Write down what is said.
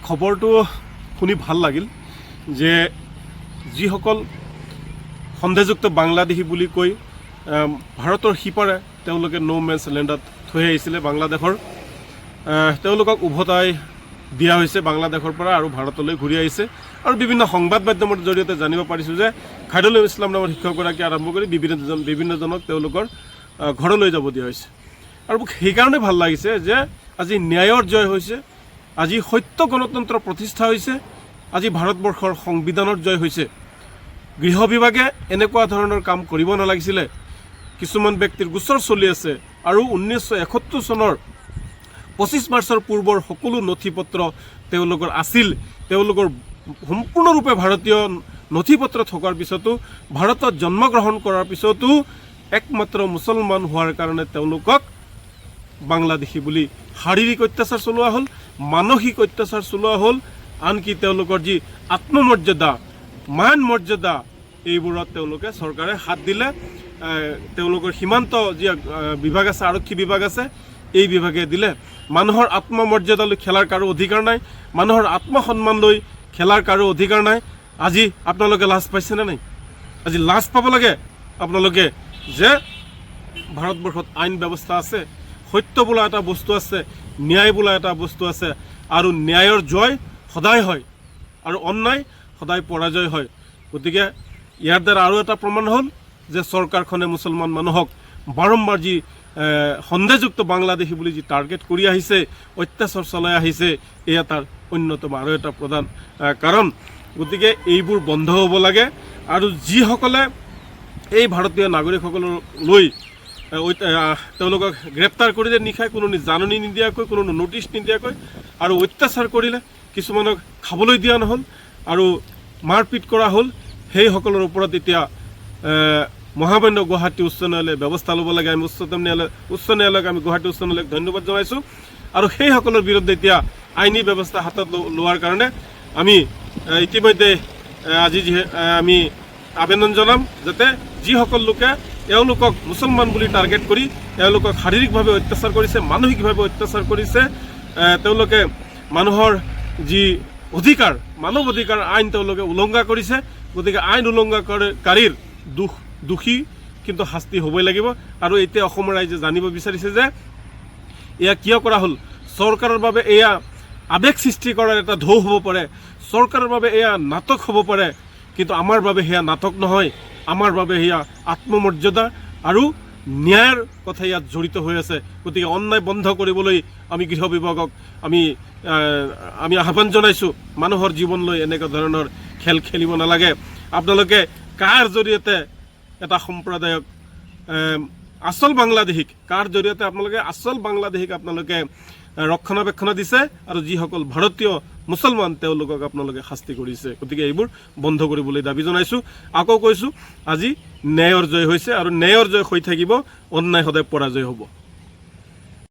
খবৰটো শুনি ভাল লাগিল যে যিসকল সন্দেহযুক্ত বাংলাদেশী বুলি কৈ ভাৰতৰ সিপাৰে তেওঁলোকে নো মেন্স লেণ্ডত থৈ আহিছিলে বাংলাদেশৰ তেওঁলোকক উভতাই দিয়া হৈছে বাংলাদেশৰ পৰা আৰু ভাৰতলৈ ঘূৰি আহিছে আৰু বিভিন্ন সংবাদ মাধ্যমৰ জৰিয়তে জানিব পাৰিছোঁ যে খাইৰুল ইছলাম নামৰ শিক্ষকগৰাকী আৰম্ভ কৰি বিভিন্নজনক তেওঁলোকৰ ঘৰলৈ যাব দিয়া হৈছে আৰু সেইকাৰণে ভাল লাগিছে যে আজি ন্যায়ৰ জয় হৈছে আজি সত্য গণতন্ত্ৰ প্ৰতিষ্ঠা হৈছে আজি ভাৰতবৰ্ষৰ সংবিধানৰ জয় হৈছে গৃহ বিভাগে এনেকুৱা ধৰণৰ কাম কৰিব নালাগিছিলে কিছুমান ব্যক্তিৰ গোচৰ চলি আছে আৰু 1971 চনৰ 25 মাৰ্চৰ পূৰ্বৰ সকলো নথি পত্ৰ তেওঁলোকৰ আছিল তেওঁলোকৰ সম্পূৰ্ণৰূপে ভাৰতীয় নথি পত্ৰ থকাৰ পিছতো ভাৰতত জন্মগ্ৰহণ কৰাৰ পিছতো একমাত্ৰ মুছলমান হোৱাৰ কাৰণে তেওঁলোকক বাংলাদেশী বুলি শাৰীৰিক অত্যাচাৰ চলোৱা হ'ল মানসিক অত্যাচাৰ চলোৱা হ'ল আনকি তেওঁলোকৰ যি আত্মমৰ্যাদা মান মৰ্যাদা এইবোৰত তেওঁলোকে চৰকাৰে হাত দিলে তেওঁলোকৰ সীমান্ত যি বিভাগ আছে আৰক্ষী বিভাগ আছে এই বিভাগে দিলে মানুহৰ আত্মমৰ্যাদালৈ খেলাৰ কাৰো অধিকাৰ নাই মানুহৰ আত্মসন্মানলৈ খেলাৰ কাৰো অধিকাৰ নাই আজি আপোনালোকে লাজ পাইছেনে নাই আজি লাজ পাব লাগে আপোনালোকে যে ভাৰতবৰ্ষত আইন ব্যৱস্থা আছে সত্য বোলা এটা বস্তু আছে ন্যায় বোলা এটা বস্তু আছে আৰু ন্যায়ৰ জয় সদায় হয় আৰু অন্যায় সদায় পৰাজয় হয় গতিকে ইয়াৰ দ্বাৰা আৰু এটা প্ৰমাণ হ'ল যে চৰকাৰখনে মুছলমান মানুহক বাৰম্বাৰ যি সন্দেহযুক্ত বাংলাদেশী বুলি যি টাৰ্গেট কৰি আহিছে অত্যাচাৰ চলাই আহিছে এয়া তাৰ অন্যতম আৰু এটা প্ৰধান কাৰণ গতিকে এইবোৰ বন্ধ হ'ব লাগে আৰু যিসকলে এই ভাৰতীয় নাগৰিকসকললৈ তেওঁলোকক গ্ৰেপ্তাৰ কৰিলে নিশাই কোনো জাননী নিদিয়াকৈ কোনো নোটিছ নিদিয়াকৈ আৰু অত্যাচাৰ কৰিলে কিছুমানক খাবলৈ দিয়া নহ'ল আৰু মাৰপিট কৰা হ'ল সেইসকলৰ ওপৰত এতিয়া মহামান্য গুৱাহাটী উচ্চ ন্যায়ালয়ে ব্যৱস্থা ল'ব লাগে আমি উচ্চ ন্যায়ালয়ক আমি গুৱাহাটী উচ্চ ন্যায়ালয়ক ধন্যবাদ জনাইছোঁ আৰু সেইসকলৰ বিৰুদ্ধে এতিয়া আইনী ব্যৱস্থা হাতত লোৱাৰ কাৰণে আমি ইতিমধ্যে আজি আমি আবেদন জনাম যাতে যিসকল লোকে এওঁলোকক মুছলমান বুলি টাৰ্গেট কৰি এওঁলোকক শাৰীৰিকভাৱে অত্যাচাৰ কৰিছে মানসিকভাৱে অত্যাচাৰ কৰিছে তেওঁলোকে মানুহৰ যি অধিকাৰ মানৱ অধিকাৰ আইন তেওঁলোকে উলংঘা কৰিছে গতিকে আইন উলংঘাকাৰীৰ দোষী কিন্তু শাস্তি হ'বই লাগিব আৰু এতিয়া অসমৰ ৰাইজে জানিব বিচাৰিছে যে এয়া কিয় কৰা হ'ল চৰকাৰৰ বাবে এয়া আৱেগ সৃষ্টি কৰাৰ এটা ঢৌ হ'ব পাৰে চৰকাৰৰ বাবে এয়া নাটক হ'ব পাৰে কিন্তু আমাৰ বাবে সেয়া নাটক নহয় আমাৰ বাবে সেয়া আত্মমৰ্যাদা আৰু ন্যায়ৰ কথা ইয়াত জড়িত হৈ আছে গতিকে অন্যায় বন্ধ কৰিবলৈ আমি গৃহ বিভাগক আমি আহ্বান জনাইছোঁ মানুহৰ জীৱনলৈ এনেকুৱা ধৰণৰ খেল খেলিব নালাগে আপোনালোকে কাৰ জৰিয়তে এটা সম্প্ৰদায়ক আচল বাংলাদেশীক কাৰ জৰিয়তে আপোনালোকে আচল বাংলাদেশীক আপোনালোকে ৰক্ষণাবেক্ষণ দিছে আৰু যিসকল ভাৰতীয় মুছলমান তেওঁলোকক আপোনালোকে শাস্তি কৰিছে গতিকে এইবোৰ বন্ধ কৰিবলৈ দাবী জনাইছোঁ আকৌ কৈছোঁ আজি ন্যায়ৰ জয় হৈছে আৰু ন্যায়ৰ জয় হৈ থাকিব অন্যায় সদায় পৰাজয় হ'ব